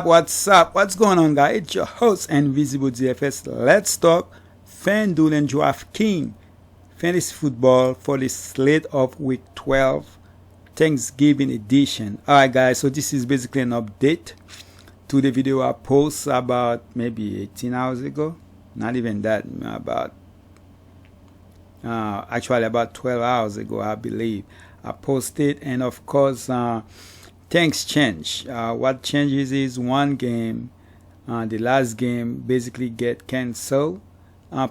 What's up? What's going on, guys? It's your host, Invisible DFS. Let's talk Fanduel and Draftkings fantasy football for the slate of week 12 Thanksgiving edition. Alright, guys, so this is basically an update to the video I posted about maybe 18 hours ago. Not even that, actually about 12 hours ago, I believe. I posted, and of course, things change. What changes is one game, the last game, basically get canceled,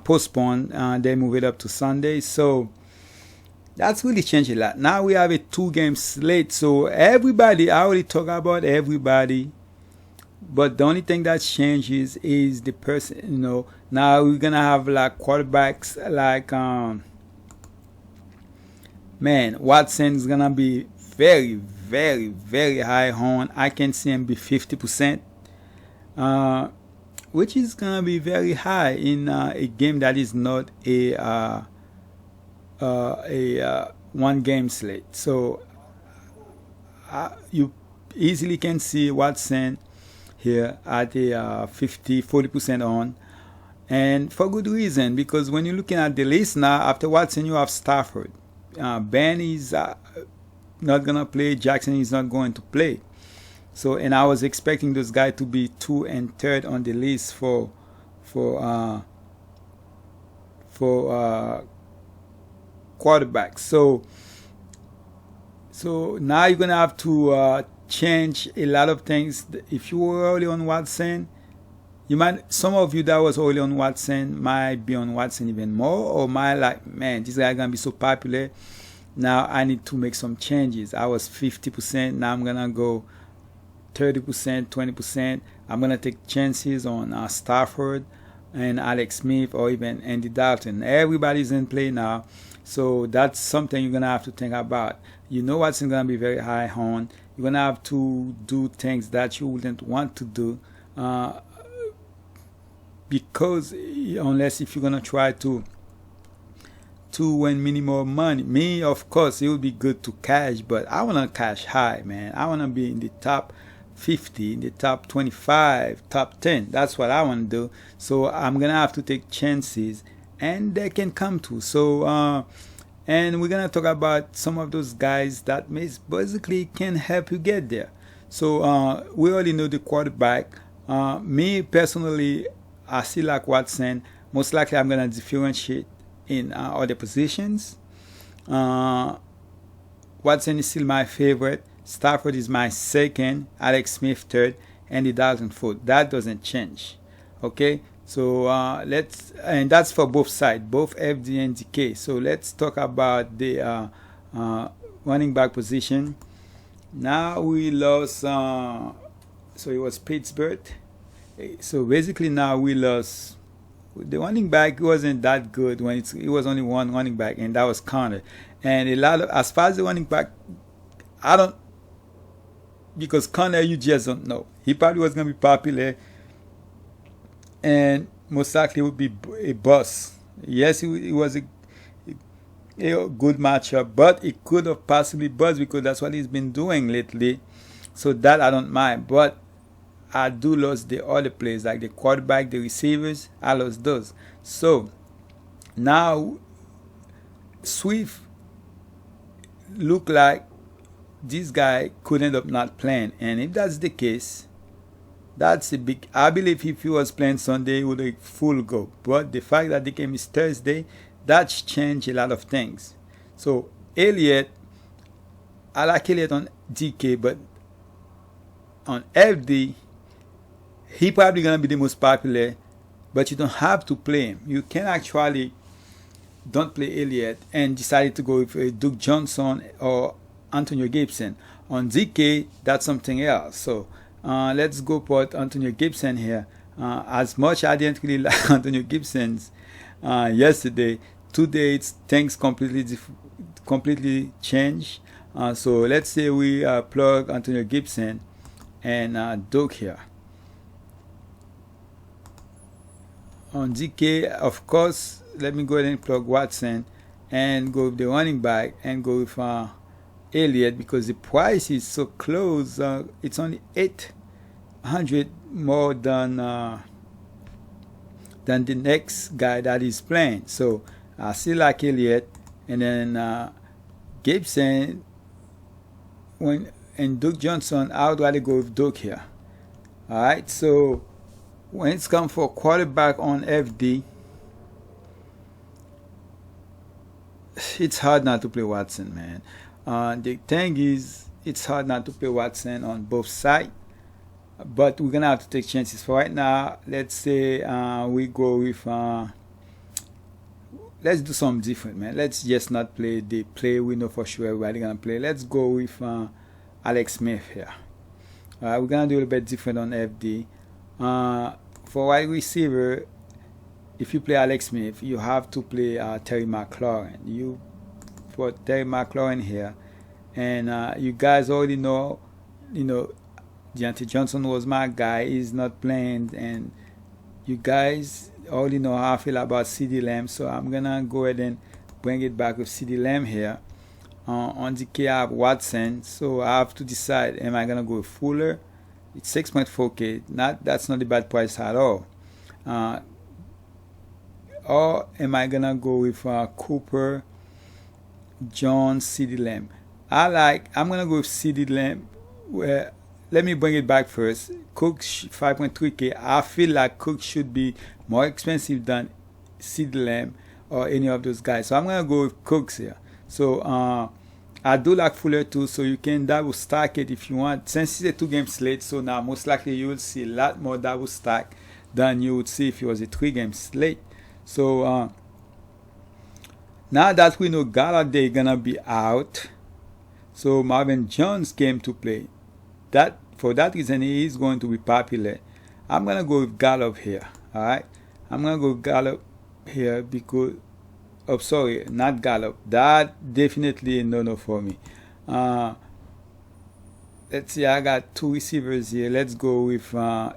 postponed. They move it up to Sunday. So that's really changed a lot. Now we have a 2-game slate. So everybody, I already talked about everybody. But the only thing that changes is the person, Now we're going to have like quarterbacks like, Watson is going to be very, very, very high on. I can see him be 50%, which is going to be very high in a game that is not a one-game slate. So you easily can see Watson here at a 40% on, and for good reason, because when you're looking at the list now, after Watson you have Stafford. Ben is not gonna play. Jackson is not going to play. So, and I was expecting those guys to be 2 and 3rd on the list for quarterbacks. So now you're gonna have to change a lot of things. If you were already on Watson, some of you that was already on Watson might be on Watson even more, or might like, man, this guy gonna be so popular. Now I need to make some changes. I was 50%. Now I'm gonna go 30%, 20%. I'm gonna take chances on Stafford and Alex Smith, or even Andy Dalton. Everybody's in play now, so that's something you're gonna have to think about. Watson's gonna be very high on. You're gonna have to do things that you wouldn't want to do, because unless if you're gonna try to win minimum money. Me, of course, it would be good to cash, but I want to cash high, man. I want to be in the top 50, in the top 25, top 10. That's what I want to do. So I'm gonna have to take chances, and they can come to. So and we're gonna talk about some of those guys that basically can help you get there. So we already know the quarterback. Me personally, I still like Watson. Most likely I'm gonna differentiate in other positions. Watson is still my favorite. Stafford is my second. Alex Smith third. Andy Dalton fourth. That doesn't change. Okay, so and that's for both sides, both FD and DK. So let's talk about the running back position. Now we lost. So it was Pittsburgh. So basically now we lost. The running back wasn't that good when it was only one running back, and that was Connor. And as far as the running back, because Connor, you just don't know. He probably was going to be popular, and most likely would be a bust. Yes, it was a good matchup, but it could have possibly bust, because that's what he's been doing lately. So that I don't mind, but I do lose the other players, like the quarterback, the receivers. I lost those. So now Swift look like this guy could end up not playing, and if that's the case, that's a big. I believe if he was playing Sunday, he would have full go. But the fact that the game is Thursday, that's changed a lot of things. So Elliott, I like Elliott on DK, but on FD, he probably gonna be the most popular, but you don't have to play him. You can actually don't play Elliott and decide to go with Duke Johnson or Antonio Gibson. On DK, that's something else. So let's go put Antonio Gibson here. As much I didn't really like Antonio Gibson's yesterday, today things completely changed. So let's say we plug Antonio Gibson and Duke here. On DK, of course, let me go ahead and plug Watson and go with the running back and go with Elliott, because the price is so close. It's only 100 more than the next guy that is playing. So I still like Elliott, and then Gibson and Duke Johnson. I would rather go with Duke here. All right. So when it's come for quarterback on FD, it's hard not to play Watson, man. The thing is, it's hard not to play Watson on both sides, but we're gonna have to take chances. For right now, let's say we go with let's do something different, man. Let's just not play the play we know for sure everybody gonna play. Let's go with Alex Smith here. We're gonna do a little bit different on FD. For wide receiver, if you play Alex Smith, you have to play Terry McLaurin. You put Terry McLaurin here, and you guys already know, Deontay Johnson was my guy. He's not playing, and you guys already know how I feel about CD Lamb. So I'm gonna go ahead and bring it back with CD Lamb here. On DK, I have Watson, so I have to decide: am I gonna go with Fuller? It's 6.4K. That's not a bad price at all. Or am I gonna go with Cooper, Jones, CD Lamb? I'm gonna go with CD Lamb. Let me bring it back first. Cook 5.3K. I feel like Cook should be more expensive than CD Lamb or any of those guys. So I'm gonna go with Cooks here. So I do like Fuller too. So you can double stack it if you want. Since it's a 2-game slate, so now most likely you will see a lot more double stack than you would see if it was a 3-game slate. So now that we know Galladay gonna be out, so Marvin Jones came to play. For that reason, he is going to be popular. I'm gonna go with Gallup here. All right, I'm gonna go with Gallup here because, sorry, not Gallup. That definitely a no for me. Let's see. I got 2 receivers here. Let's go with. I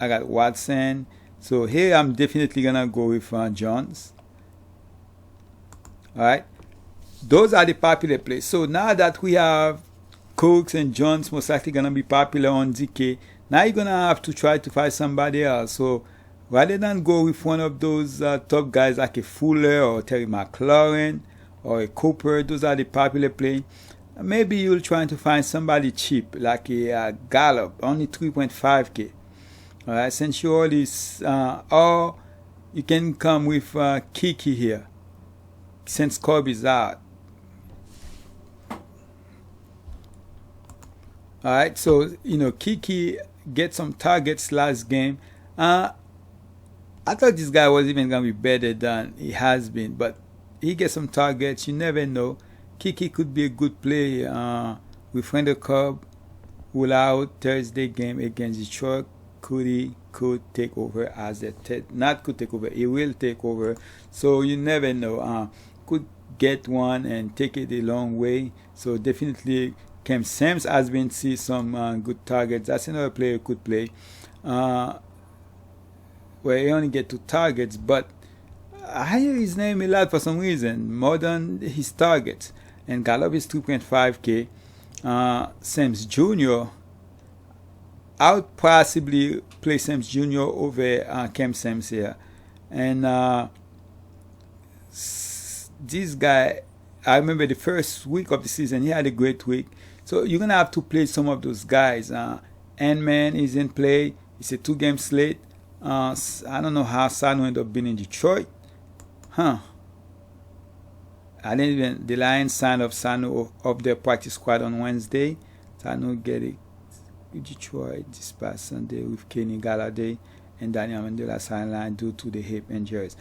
got Watson. So here I'm definitely gonna go with Jones. Alright. Those are the popular plays. So now that we have Cooks and Jones most likely gonna be popular on DK, now you're gonna have to try to find somebody else. So rather than go with one of those top guys like a Fuller or Terry McLaurin or a Cooper, those are the popular play. Maybe you'll try to find somebody cheap like a Gallup, only 3.5K. Alright, since you all this, or you can come with Kiki here, since Kobe's out. Alright, so Kiki get some targets last game. I thought this guy was even gonna be better than he has been, but he gets some targets. You never know. Kiki could be a good play with Randall Cobb, will out Thursday game against Detroit. Could take over as a not could take over. He will take over. So you never know. Could get one and take it a long way. So definitely, Cam Sims has been see some good targets. That's another player who could play. Where he only get 2 targets, but I hear his name a lot for some reason, more than his targets. And Gallup is 2.5K. Sims Jr. I would possibly play Sims Jr. over Cam Sims here. And this guy, I remember the first week of the season, he had a great week. So you're going to have to play some of those guys. Ant-Man is in play. It's a 2-game slate. I don't know how Sanu ended up being in Detroit. I didn't even, the Lions signed up Sanu of their practice squad on Wednesday. Sanu get it. Detroit this past Sunday with Kenny Galladay and Daniel Mandela sideline due to the hip injuries.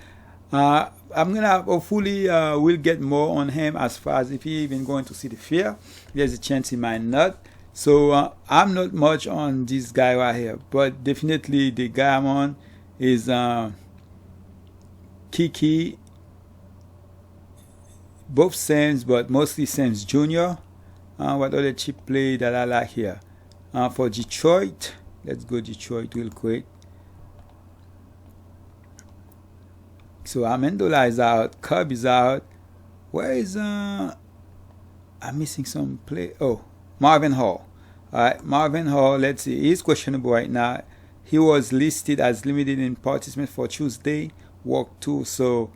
I'm gonna hopefully we'll get more on him as far as if he even going to see the field. There's a chance he might not. So I'm not much on this guy right here, but definitely the guy I'm on is Kiki. Both Sims, but mostly Sims Jr. What other cheap play that I like here? For Detroit, let's go Detroit real quick. So Amendola is out, Cobb is out. Where is I'm missing some play? Oh, Marvin Hall. Alright, Marvin Hall, let's see, he's questionable right now. He was listed as limited in participant for Tuesday, walk 2. So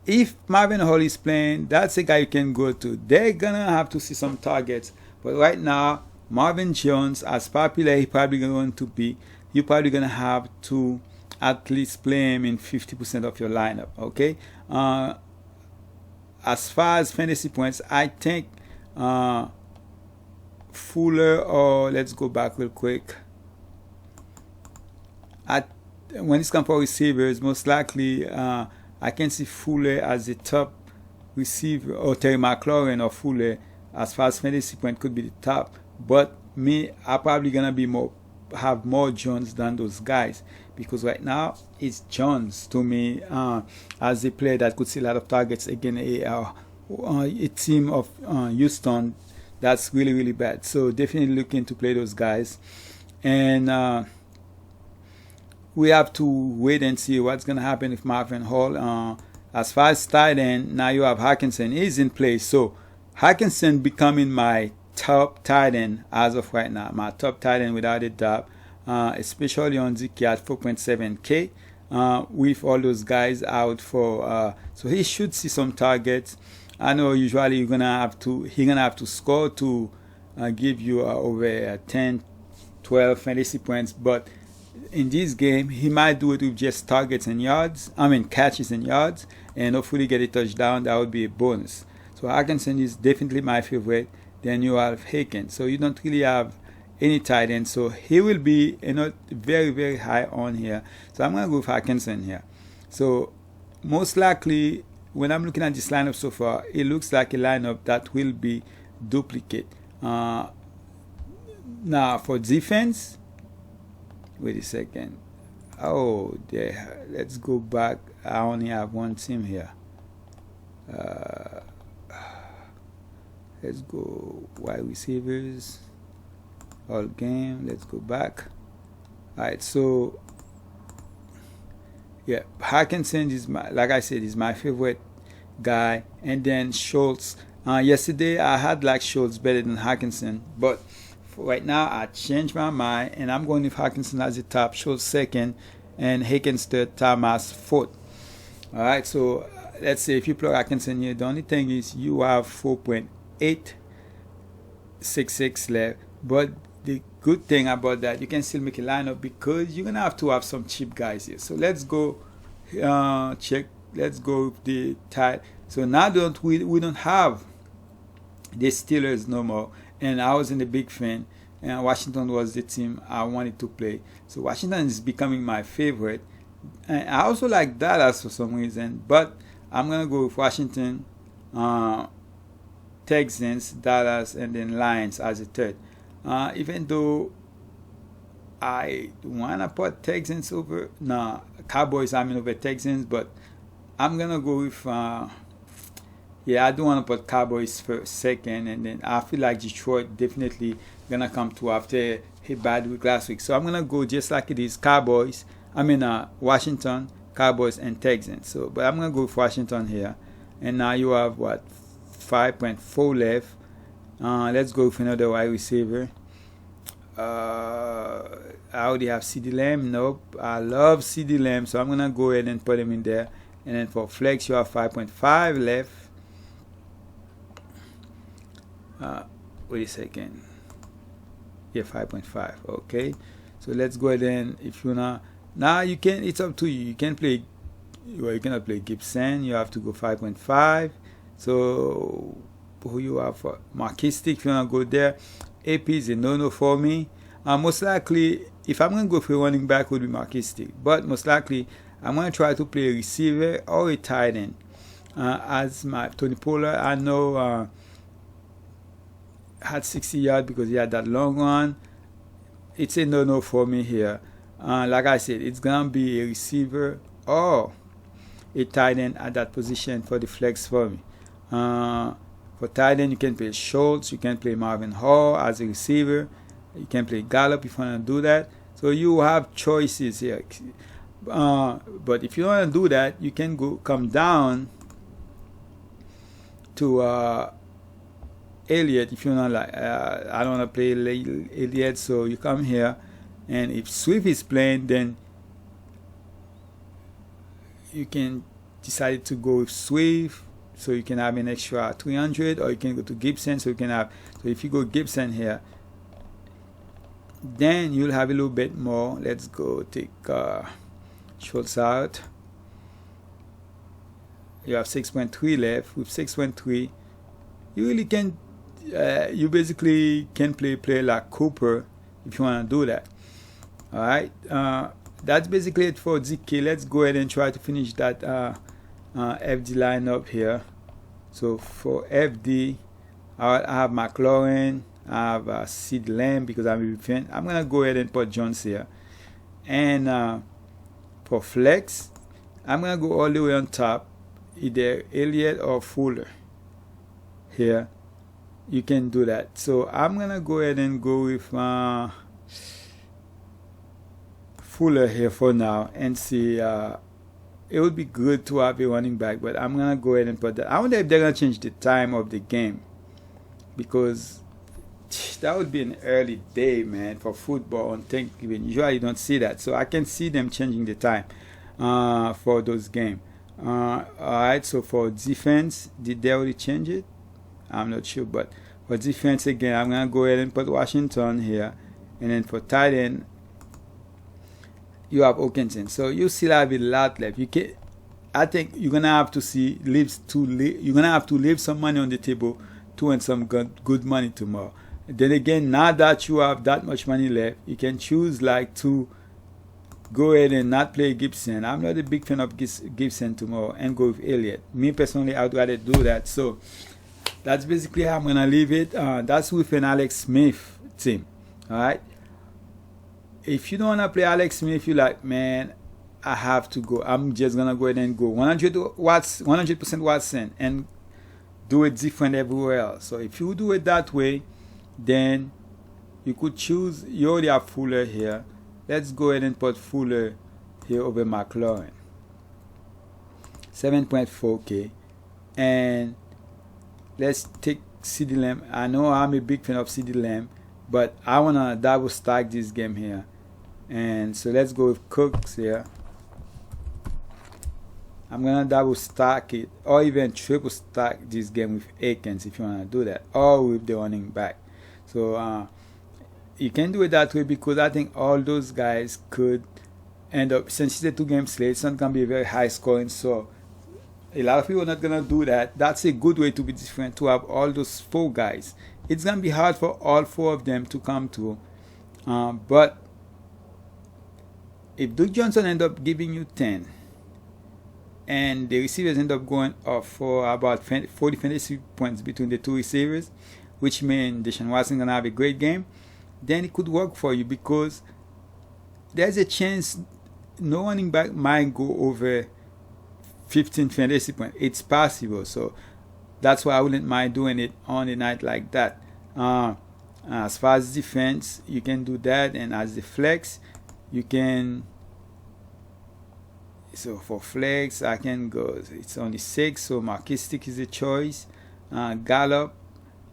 if Marvin Hall is playing, that's a guy you can go to. They're gonna have to see some targets. But right now, Marvin Jones, as popular he probably going to be, you're probably gonna have to at least play him in 50% of your lineup. Okay. As far as fantasy points, I think Fuller, or let's go back real quick. When it's come for receivers, most likely I can see Fuller as the top receiver, or Terry McLaurin or Fuller as far as fantasy point could be the top. But me, I'm probably gonna be have more Jones than those guys, because right now it's Jones to me as a player that could see a lot of targets against a team of Houston that's really, really bad. So definitely looking to play those guys. And we have to wait and see what's going to happen with Marvin Hall. As far as tight end, now you have Hawkinson is in place. So Hawkinson becoming my top tight end as of right now. My top tight end without a doubt, especially on ZK at 4.7K with all those guys out for. So he should see some targets. I know usually he's gonna have to score to give you over 10, 12 fantasy points, but in this game he might do it with just targets and yards. Catches and yards, and hopefully get a touchdown. That would be a bonus. So Hawkinson is definitely my favorite. Then you have Haken. So you don't really have any tight end. So he will be very, very high on here. So I'm gonna go with Hawkinson here. So most likely, when I'm looking at this lineup so far, it looks like a lineup that will be duplicate. Now for defense, wait a second. Oh, there. Let's go back. I only have one team here. Let's go wide receivers. All game. Let's go back. All right. So yeah, Hawkinson is like I said, is my favorite guy. And then Schultz. Yesterday I had like Schultz better than Hawkinson, but right now I changed my mind and I'm going with Hawkinson as the top, Schultz second, and Haken's third, Thomas fourth. All right, so let's say if you plug Hawkinson here, the only thing is you have 4.866 left, but the good thing about that, you can still make a lineup because you're gonna have to have some cheap guys here. So let's go check. Let's go with the tight. So now we don't have the Steelers no more, and I was in the big fan, and Washington was the team I wanted to play. So Washington is becoming my favorite, and I also like Dallas for some reason, but I'm gonna go with Washington, Texans, Dallas, and then Lions as a third. Even though I wanna put Texans over Cowboys, over Texans, but I'm gonna go with I do want to put Cowboys first, second, and then I feel like Detroit definitely gonna come to after a bad week last week. So I'm gonna go just like it is, Cowboys. Washington, Cowboys, and Texans. So, but I'm gonna go with Washington here. And now you have 5.4 left. Let's go with another wide receiver. I already have CeeDee Lamb. Nope, I love CeeDee Lamb, so I'm gonna go ahead and put him in there. And then for flex, you have 5.5 left. Wait a second. Yeah, 5.5. Okay. So let's go ahead and if you wanna. Now you can. It's up to you. You can play. Well, you cannot play Gibson. You have to go 5.5. So who you have for Marquistic? If you wanna go there, AP is a no for me. Most likely, if I'm gonna go for a running back, would be Marquistic. But most likely, I'm going to try to play a receiver or a tight end. As my Tony Pollard, I know had 60 yards because he had that long run. It's a no for me here. Like I said, it's going to be a receiver or a tight end at that position for the flex for me. For tight end, you can play Schultz, you can play Marvin Hall as a receiver, you can play Gallup if you want to do that. So you have choices here. But if you want to do that, you can come down to Elliott, if you don't like, I don't want to play Elliott, so you come here, and if Swift is playing, then you can decide to go with Swift, so you can have an extra 300, or you can go to Gibson, so you can have. So if you go Gibson here, then you'll have a little bit more. Let's go take Schultz out. You have 6.3 left. With 6.3, you really can. You basically can play like Cooper if you want to do that. All right. That's basically it for DK. Let's go ahead and try to finish that FD lineup here. So for FD, I have McLaurin, I have Sid Lamb because I'm a fan. I'm gonna go ahead and put Jones here, and for flex, I'm gonna go all the way on top, either Elliott or Fuller. Here, you can do that. So I'm gonna go ahead and go with Fuller here for now and see. It would be good to have a running back, but I'm gonna go ahead and put that. I wonder if they're gonna change the time of the game, because that would be an early day, man, for football on Thanksgiving. Usually you don't see that, so I can see them changing the time for those games. Alright, so for defense, did they already change it? I'm not sure, but for defense again, I'm gonna go ahead and put Washington here, and then for tight end, you have Hawkinson. So you still have a lot left. I think you're gonna have to you're gonna have to leave some money on the table to win some good money tomorrow. Then again, now that you have that much money left, you can choose like to go ahead and not play Gibson. I'm not a big fan of Gibson tomorrow, and go with Elliott. Me personally, I'd rather do that. So that's basically how I'm gonna leave it. That's with an Alex Smith team. All right. If you don't want to play Alex Smith, you're like, man, I have to go. I'm just going to go ahead and go 100% Watson and do it different everywhere else. So if you do it that way, then you could choose. You already have Fuller here. Let's go ahead and put Fuller here over McLaurin. 7.4K. And let's take CD Lamb. I know I'm a big fan of CD Lamb, but I want to double stack this game here. And so let's go with Cooks here. I'm going to double stack it, or even triple stack this game with Akins if you want to do that, or with the running back. So you can do it that way, because I think all those guys could end up, since it's a 2-game slate, it's not going to be a very high scoring. So a lot of people are not going to do that. That's a good way to be different, to have all those 4 guys. It's going to be hard for all 4 of them to come through. But if Duke Johnson end up giving you 10, and the receivers end up going off for about 40 fantasy points between the 2 receivers, which means Deshaun Watson going to have a great game, then it could work for you, because there's a chance no running back might go over 15 fantasy points. It's possible. So that's why I wouldn't mind doing it on a night like that. As far as defense, you can do that, and as the flex, you can. So for flex, I can go. It's only 6, so Marquistic is a choice. Gallup,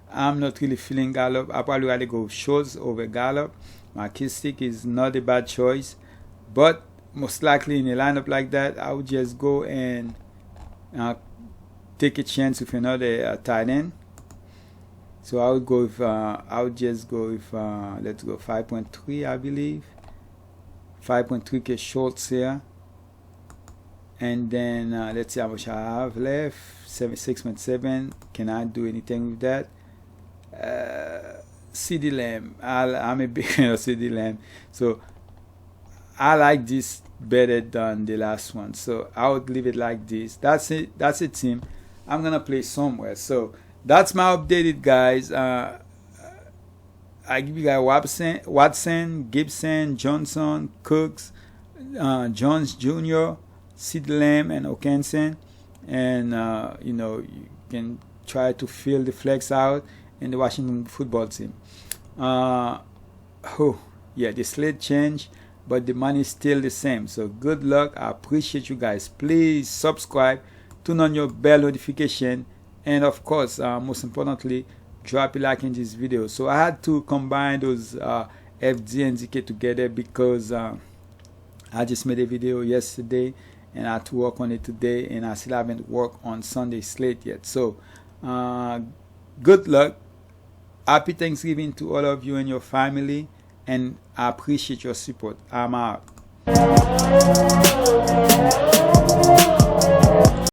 I'm not really feeling Gallup. I probably rather go Schultz over Gallup. Marquistic is not a bad choice, but most likely in a lineup like that, I would just go and take a chance with another tight end. So I would go with. I would just go with. Let's go 5.3, I believe. 5.3K Schultz here. And then let's see how much I have left. 6.7. Can I do anything with that? CD Lamb. I'm a big fan of CD Lamb. So I like this better than the last one. So I would leave it like this. That's it. That's a team I'm gonna play somewhere. So that's my updated, guys. I give you guys Watson, Gibson, Johnson, Cooks, Jones Jr., Sid Lamb, and Hawkinson. And you can try to fill the flex out in the Washington football team. The slate changed, but the money is still the same. So good luck. I appreciate you guys. Please subscribe, turn on your bell notification, and of course, most importantly, drop a like in this video. So I had to combine those FD and ZK together because I just made a video yesterday and I had to work on it today, and I still haven't worked on Sunday slate yet. So good luck. Happy Thanksgiving to all of you and your family, and I appreciate your support. I'm out.